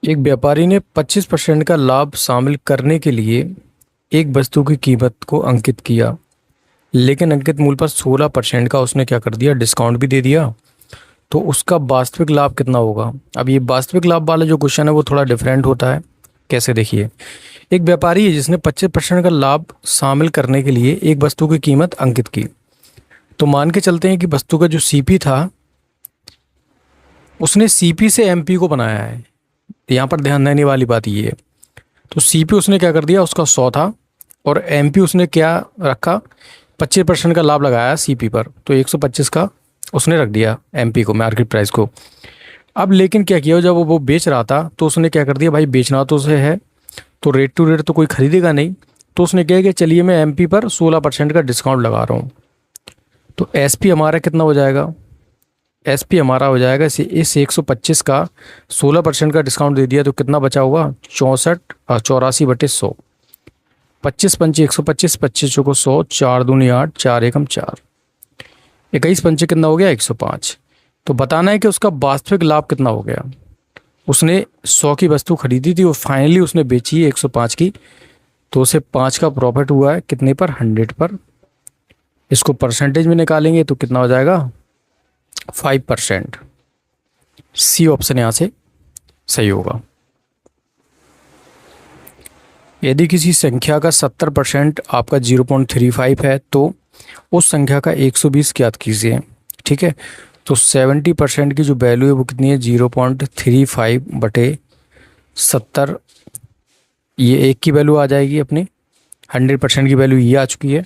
एक व्यापारी ने 25% का लाभ शामिल करने के लिए एक वस्तु की कीमत को अंकित किया, लेकिन अंकित मूल्य पर 16% का उसने क्या कर दिया, डिस्काउंट भी दे दिया। तो उसका वास्तविक लाभ कितना होगा। अब ये वास्तविक लाभ वाला जो क्वेश्चन है वो थोड़ा डिफरेंट होता है। कैसे, देखिए, एक व्यापारी है जिसने 25% का लाभ शामिल करने के लिए एक वस्तु की कीमत अंकित की। तो मान के चलते हैं कि वस्तु का जो सीपी था, उसने सीपी से एमपी को बनाया है। यहाँ पर ध्यान देने वाली बात ये है, तो सीपी उसने क्या कर दिया, उसका 100 था, और एमपी उसने क्या रखा, 25% का लाभ लगाया सीपी पर, तो 125 का उसने रख दिया एमपी को, मार्केट प्राइस को। अब लेकिन क्या किया, जब वो बेच रहा था तो उसने क्या कर दिया, भाई बेचना तो उसे है, तो रेट टू रेट तो कोई खरीदेगा नहीं, तो उसने क्या किया, चलिए मैं एमपी पर 16% का डिस्काउंट लगा रहा हूँ। तो एसपी हमारा कितना हो जाएगा, एसपी हमारा हो जाएगा इस 125 का 16% का डिस्काउंट दे दिया तो कितना बचा होगा, 84/100। 25 पंचे 125, 25 चौको 100, 4 दूनी 8, 4 एकम 4, 21 पंचे कितना हो गया, 105। तो बताना है कि उसका वास्तविक लाभ कितना हो गया। उसने 100 की वस्तु खरीदी थी और फाइनली उसने बेची है 105 की, तो उसे 5 का प्रॉफिट हुआ है कितने पर, 100 पर। इसको परसेंटेज में निकालेंगे तो कितना हो जाएगा, 5%। सी ऑप्शन यहाँ से सही होगा। यदि किसी संख्या का 70% आपका 0.35 है तो उस संख्या का 120 ज्ञात कीजिए। ठीक है, तो 70% की जो वैल्यू है वो कितनी है, 0.35/70। ये एक की वैल्यू आ जाएगी अपनी, 100% की वैल्यू ये आ चुकी है।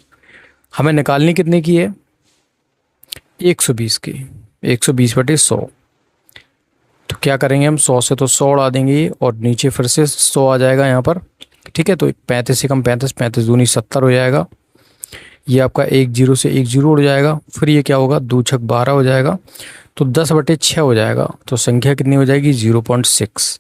हमें निकालनी कितने की है, 120 की, 120/100। तो क्या करेंगे हम, 100 से तो 100 उड़ा देंगे और नीचे फिर से 100 आ जाएगा यहाँ पर। ठीक है, तो 35 से कम 35, 35 दूनी 70 हो जाएगा। ये आपका 1 0 से 1 0 उड़ जाएगा, फिर ये क्या होगा, 2 छक 12 हो जाएगा, तो 10/6 हो जाएगा। तो संख्या कितनी हो जाएगी, 0.6।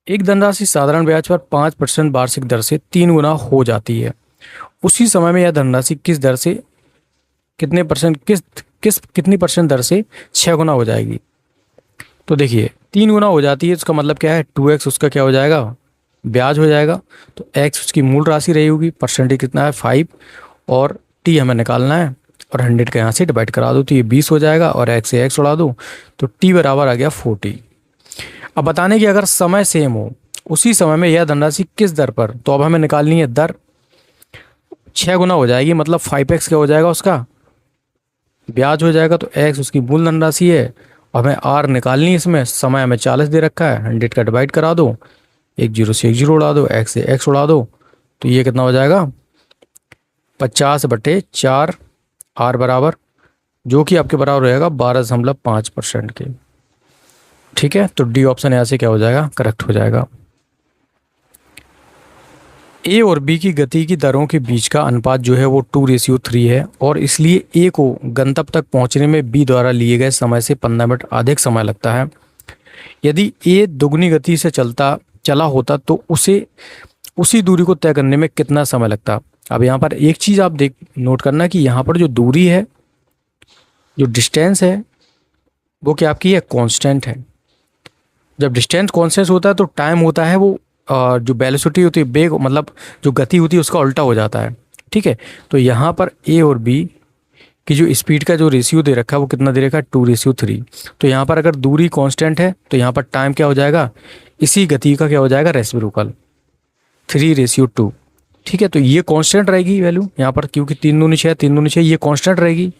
एक धनराशि साधारण ब्याज पर 5% वार्षिक दर से 3 गुना हो जाती है। उसी समय में यह धनराशि किस दर से कितने परसेंट कितनी परसेंट दर से 6 गुना हो जाएगी। तो देखिए 3 गुना हो जाती है, इसका मतलब क्या है, 2x उसका क्या हो जाएगा, ब्याज हो जाएगा। तो x उसकी मूल राशि रही होगी, परसेंटेज कितना है 5, और t हमें निकालना है, और 100 का यहाँ से डिवाइड करा दो तो ये 20 हो जाएगा, और x से x उड़ा दो तो t बराबर आ गया 40। अब बताने की अगर समय सेम हो, उसी समय में यह धनराशि किस दर पर, तो अब हमें निकालनी है दर। 6 गुना हो जाएगी, मतलब 5x क्या हो जाएगा, उसका ब्याज हो जाएगा। तो x उसकी मूल धनराशि है, और हमें r निकालनी है, इसमें समय हमें 40 दे रखा है, 100 का डिवाइड करा दो, 1 0 से 1 0 उड़ा दो, x से x उड़ा दो, तो ये कितना हो जाएगा, 50/4 r बराबर, जो कि आपके बराबर रहेगा 12.5% के। ठीक है, तो डी ऑप्शन यहाँ से क्या हो जाएगा, करेक्ट हो जाएगा। ए और बी की गति की दरों के बीच का अनुपात जो है वो 2:3 है, और इसलिए ए को गंतव्य तक पहुंचने में बी द्वारा लिए गए समय से 15 मिनट अधिक समय लगता है। यदि ए दुगनी गति से चला होता तो उसे उसी दूरी को तय करने में कितना समय लगता। अब यहाँ पर एक चीज़ आप नोट करना कि यहाँ पर जो दूरी है, जो डिस्टेंस है, वो क्या आपकी है, कांस्टेंट है। जब डिस्टेंस कांस्टेंट होता है तो टाइम होता है वो जो वेलोसिटी होती है, बेग मतलब जो गति होती है उसका उल्टा हो जाता है। ठीक है, तो यहाँ पर ए और बी की जो स्पीड का जो रेशियो दे रखा है वो कितना दे रखा है, 2:3। तो यहाँ पर अगर दूरी कांस्टेंट है तो यहाँ पर टाइम क्या हो जाएगा, इसी गति का क्या हो जाएगा, रेसिप्रोकल, 3:2। ठीक है, तो ये कांस्टेंट रहेगी वैल्यू यहाँ पर, क्योंकि 3 दूनी 6, 3 दूनी 6, ये कांस्टेंट रहेगी,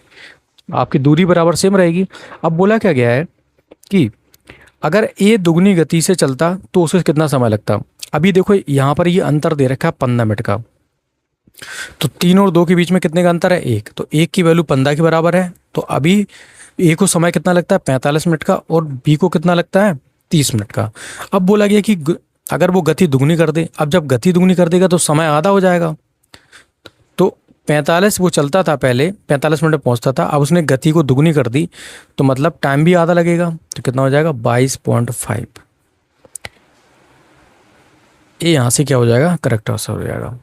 आपकी दूरी बराबर सेम रहेगी। अब बोला क्या गया है कि अगर ए दुगनी गति से चलता तो उसे कितना समय लगता। अभी देखो यहाँ पर ये अंतर दे रखा है 15 मिनट का, तो 3 और 2 के बीच में कितने का अंतर है, 1, तो 1 की वैल्यू 15 के बराबर है। तो अभी ए को समय कितना लगता है, 45 मिनट का, और बी को कितना लगता है, 30 मिनट का। अब बोला गया कि अगर वो गति दुगनी कर दे, अब जब गति दुगनी कर देगा तो समय आधा हो जाएगा। तो 45 वो चलता था पहले, 45 मिनट में पहुंचता था, अब उसने गति को दुगनी कर दी तो मतलब टाइम भी आधा लगेगा, तो कितना हो जाएगा, 22.5। ये यहाँ से क्या हो जाएगा, करेक्ट आंसर हो जाएगा।